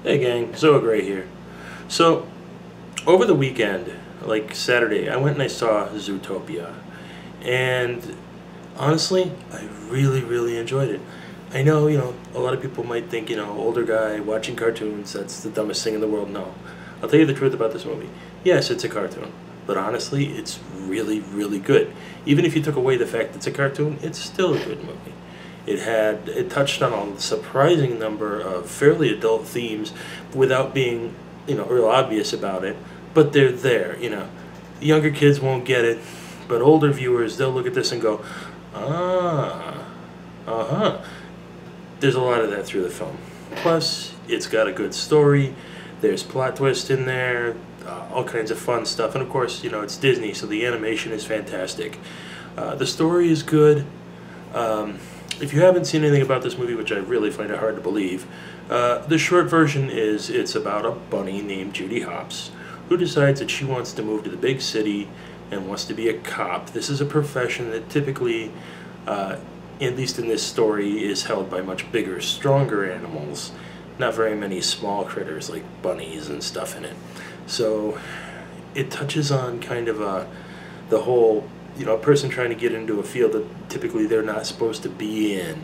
Hey gang, Zoa Gray here. So, over the weekend, like Saturday, I went and I saw Zootopia. And honestly, I really enjoyed it. I know, a lot of people might think, older guy watching cartoons, that's the dumbest thing in the world. No. I'll tell you the truth about this movie. Yes, it's a cartoon. But honestly, it's really good. Even if you took away the fact it's a cartoon, it's still a good movie. It touched on a surprising number of fairly adult themes without being, real obvious about it. But they're there. The younger kids won't get it, but older viewers, they'll look at this and go, ah, uh-huh. There's a lot of that through the film. Plus, it's got a good story. There's plot twist in there, all kinds of fun stuff. And of course, it's Disney, so the animation is fantastic. The story is good. If you haven't seen anything about this movie, which I really find it hard to believe, the short version is it's about a bunny named Judy Hopps who decides that she wants to move to the big city and wants to be a cop. This is a profession that typically, at least in this story, is held by much bigger, stronger animals. Not very many small critters like bunnies and stuff in it. So it touches on kind of the whole, a person trying to get into a field that typically they're not supposed to be in.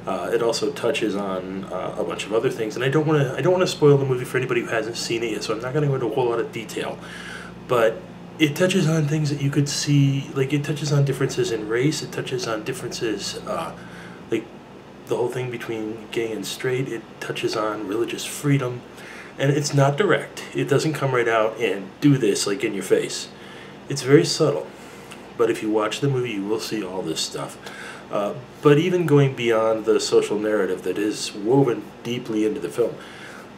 It also touches on a bunch of other things, and I don't want to spoil the movie for anybody who hasn't seen it yet, so I'm not going to go into a whole lot of detail. But it touches on things that you could see, like it touches on differences in race, it touches on differences, like the whole thing between gay and straight, it touches on religious freedom, and it's not direct. It doesn't come right out and do this like in your face. It's very subtle. But if you watch the movie, you will see all this stuff. But even going beyond the social narrative that is woven deeply into the film,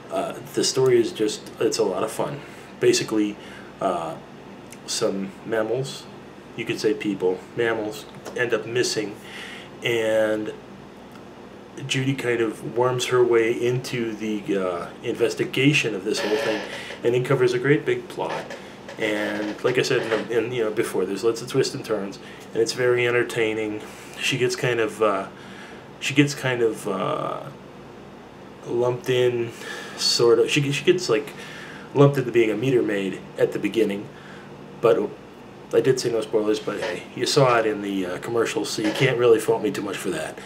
the story is it's a lot of fun. Basically, some mammals, you could say people, mammals, end up missing, and Judy kind of worms her way into the investigation of this whole thing, and it covers a great big plot. And like I said, before, there's lots of twists and turns, and it's very entertaining. She gets kind of lumped in, sort of. She gets like lumped into being a meter maid at the beginning, but I did say no spoilers. But hey, you saw it in the commercials, so you can't really fault me too much for that.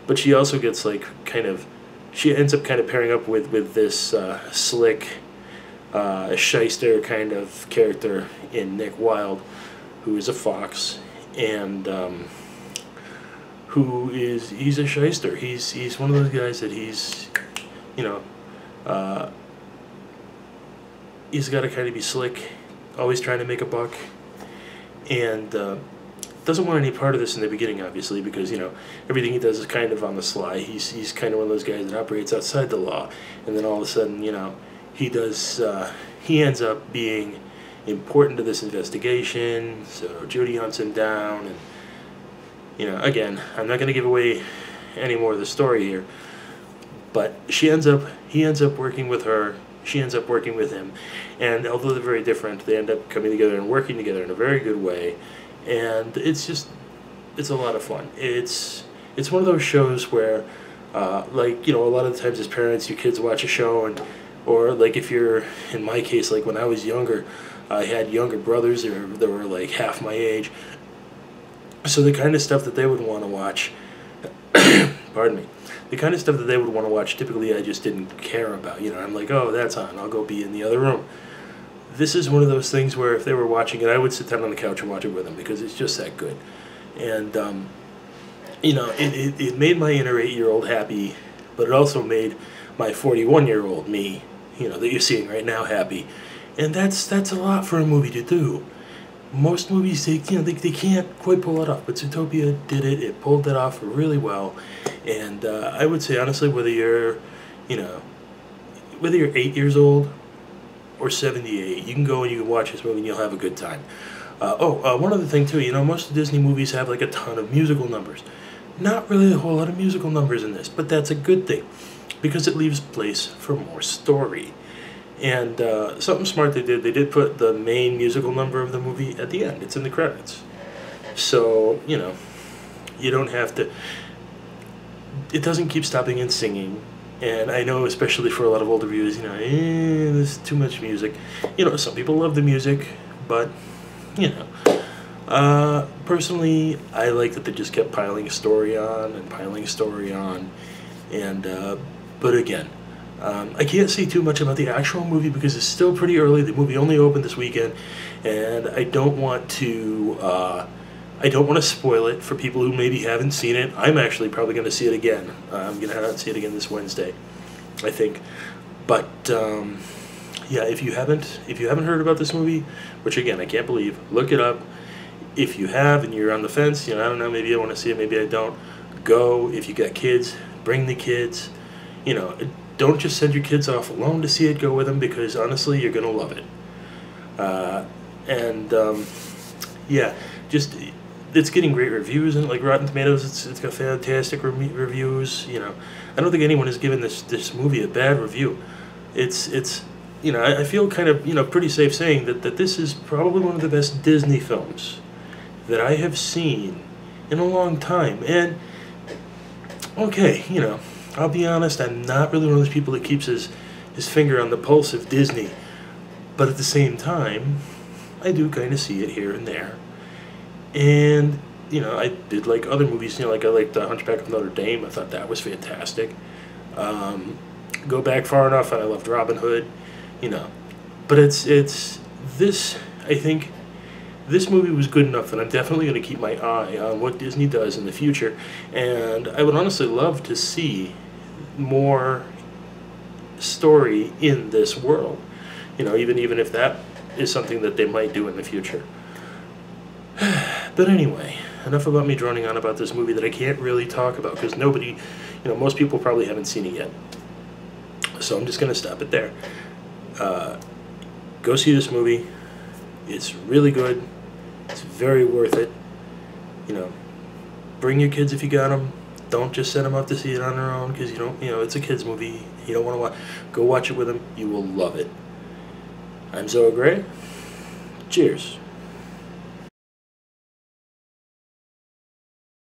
But she also gets she ends up kind of pairing up with this slick. A shyster kind of character in Nick Wilde, who is a fox, and he's a shyster. He's one of those guys that he's got to kind of be slick, always trying to make a buck, and doesn't want any part of this in the beginning, obviously, because everything he does is kind of on the sly. He's kind of one of those guys that operates outside the law, and then all of a sudden, he ends up being important to this investigation, so Judy hunts him down, and, again, I'm not going to give away any more of the story here, but he ends up working with her, she ends up working with him, and although they're very different, they end up coming together and working together in a very good way, and it's a lot of fun. It's one of those shows where, a lot of the times as parents, your kids watch a show, or like if you're, in my case, like when I was younger, I had younger brothers that were like half my age. So the kind of stuff that they would want to watch, pardon me, the kind of stuff that they would want to watch, typically I just didn't care about. I'm like, oh, that's on, I'll go be in the other room. This is one of those things where if they were watching it, I would sit down on the couch and watch it with them because it's just that good. And, it made my inner 8-year-old happy, but it also made my 41-year-old me, that you're seeing right now, happy. And that's a lot for a movie to do. Most movies, they can't quite pull it off, but Zootopia did it. It pulled it off really well. And I would say, honestly, whether you're 8 years old or 78, you can go and you can watch this movie and you'll have a good time. One other thing, too, most of Disney movies have like a ton of musical numbers. Not really a whole lot of musical numbers in this, but that's a good thing, because it leaves place for more story. And something smart they did put the main musical number of the movie at the end. It's in the credits. So, you don't have to, it doesn't keep stopping and singing. And I know, especially for a lot of older viewers, there's too much music. Some people love the music, but, you know. Personally, I like that they just kept piling a story on and piling a story on. And, but again, I can't say too much about the actual movie because it's still pretty early. The movie only opened this weekend, and I don't want to spoil it for people who maybe haven't seen it. I'm actually probably going to see it again. I'm going to see it again this Wednesday, I think. But yeah, if you haven't heard about this movie, which again I can't believe, look it up. If you have and you're on the fence, I don't know, maybe I want to see it, maybe I don't. Go. If you got kids, bring the kids. Don't just send your kids off alone to see it. Go with them because honestly, you're gonna love it. Yeah, just it's getting great reviews and like Rotten Tomatoes, it's got fantastic reviews. I don't think anyone has given this movie a bad review. It's I feel kind of pretty safe saying that this is probably one of the best Disney films that I have seen in a long time. And okay, I'll be honest, I'm not really one of those people that keeps his finger on the pulse of Disney. But at the same time, I do kind of see it here and there. And, I did like other movies, like I liked Hunchback of Notre Dame. I thought that was fantastic. Go back far enough, and I loved Robin Hood, But it's this, I think, this movie was good enough that I'm definitely going to keep my eye on what Disney does in the future. And I would honestly love to see more story in this world. Even if that is something that they might do in the future. But anyway, enough about me droning on about this movie that I can't really talk about because nobody, most people probably haven't seen it yet. So I'm just going to stop it there. Go see this movie. It's really good. It's very worth it. Bring your kids if you got them. Don't just send them up to see it on their own because it's a kids movie. You don't want to watch. Go watch it with them. You will love it. I'm Zoa Gray. Cheers.